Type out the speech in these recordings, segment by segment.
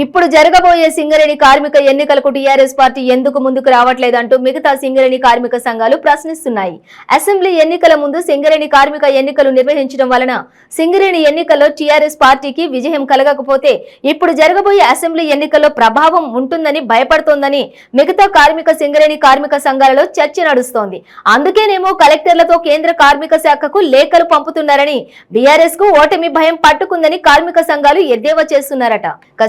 ఇప్పుడు జరగబోయే సింగరేణి కార్మిక ఎన్నికలకు టీఆర్ఎస్ పార్టీ ఎందుకు ముందుకు రావట్లేదంటూ మిగతా సింగరేణి కార్మిక సంఘాలు ప్రశ్నిస్తున్నాయి. అసెంబ్లీ ఎన్నికల ముందు సింగరేణి కార్మిక ఎన్నికలు నిర్వహించడం వలన సింగరేణి ఎన్నికల్లో టీఆర్ఎస్ పార్టీకి విజయం కలగకపోతే ఇప్పుడు జరగబోయే అసెంబ్లీ ఎన్నికల్లో ప్రభావం ఉంటుందని భయపడుతోందని మిగతా సింగరేణి కార్మిక సంఘాలలో చర్చ నడుస్తోంది. అందుకేనేమో కలెక్టర్లతో కేంద్ర కార్మిక శాఖకు లేఖలు పంపుతున్నారని, బీఆర్ఎస్ కు ఓటమి భయం పట్టుకుందని కార్మిక సంఘాలు ఎద్దేవా చేస్తున్నారట.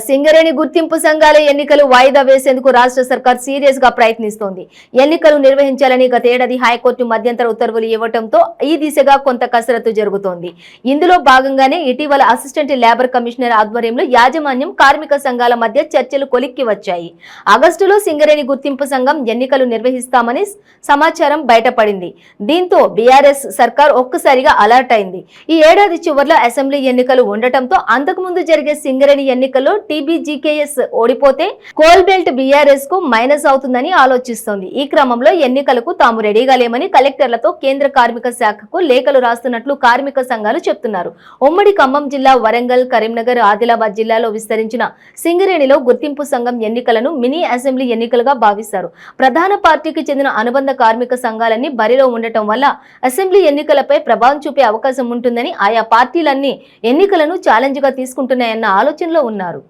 సింగరేణి గుర్తింపు సంఘాల ఎన్నికలు వాయిదా వేసేందుకు రాష్ట్ర సర్కార్ సీరియస్ గా ప్రయత్నిస్తోంది. ఎన్నికలు నిర్వహించాలని గత ఏడాది హైకోర్టు మధ్యంతర ఉత్తర్వులు ఇవ్వడంతో ఈ దిశగా కొంత కసరత్తు జరుగుతోంది. ఇందులో భాగంగానే ఇటీవల అసిస్టెంట్ లేబర్ కమిషనర్ ఆధ్వర్యంలో యాజమాన్యం కార్మిక సంఘాల మధ్య చర్చలు కొలిక్కి వచ్చాయి. ఆగస్టులో సింగరేణి గుర్తింపు సంఘం ఎన్నికలు నిర్వహిస్తామని సమాచారం బయటపడింది. దీంతో బీఆర్ఎస్ సర్కార్ ఒక్కసారిగా అలర్ట్ అయింది. ఈ ఏడాది చివర్లో అసెంబ్లీ ఎన్నికలు ఉండటంతో అంతకుముందు జరిగే సింగరేణి ఎన్నికల్లో టీబీజీకేఎస్ ఓడిపోతే కోల్ బెల్ట్ బీఆర్ఎస్ కు మైనస్ అవుతుందని ఆలోచిస్తోంది. ఈ క్రమంలో ఎన్నికలకు తాము రెడీగా లేమని కలెక్టర్లతో కేంద్ర కార్మిక శాఖకు లేఖలు రాస్తున్నట్లు కార్మిక సంఘాలు చెప్తున్నారు. ఉమ్మడి ఖమ్మం జిల్లా, వరంగల్, కరీంనగర్, ఆదిలాబాద్ జిల్లాలో విస్తరించిన సింగరేణిలో గుర్తింపు సంఘం ఎన్నికలను మినీ అసెంబ్లీ ఎన్నికలుగా భావిస్తారు. ప్రధాన పార్టీకి చెందిన అనుబంధ కార్మిక సంఘాలన్నీ బరిలో ఉండటం వల్ల అసెంబ్లీ ఎన్నికలపై ప్రభావం చూపే అవకాశం ఉంటుందని ఆయా పార్టీలన్నీ ఎన్నికలను ఛాలెంజ్ గా తీసుకుంటున్నాయన్న ఆలోచనలో ఉన్నారు.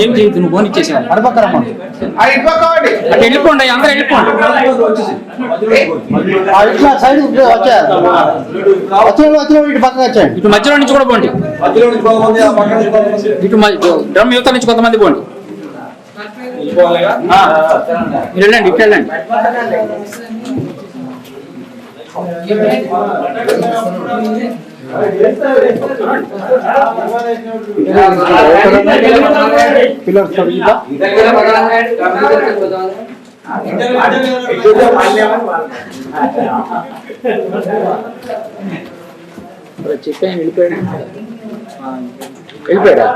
ఏం చేయదు నువ్వు ఫోన్ ఇచ్చేసాను. వెళ్ళిపోండి, అందరూ వెళ్ళిపోండి. ఇటు మధ్యలో నుంచి కూడా పోండి, ఇటు డ్రమ్ యువత నుంచి కొంతమంది పోండి. వెళ్ళండి, ఇటు వెళ్ళండి. చెప్పాను, వెళ్ళిపోయాడు. వెళ్ళిపోయాడా?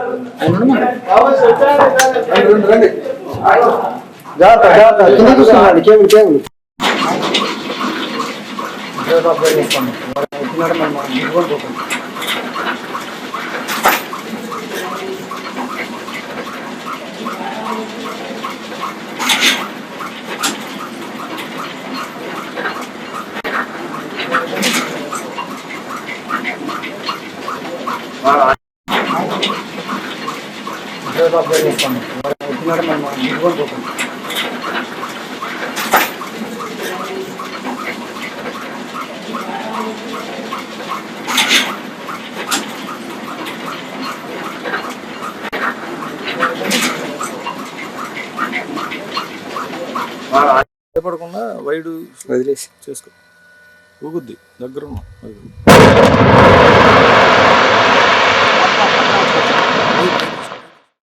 కేబుల్ కేబుల్ భయపడకుండా వైడు వదిలేసి చేసుకో, ఊగుద్ది దగ్గర ఉన్నా.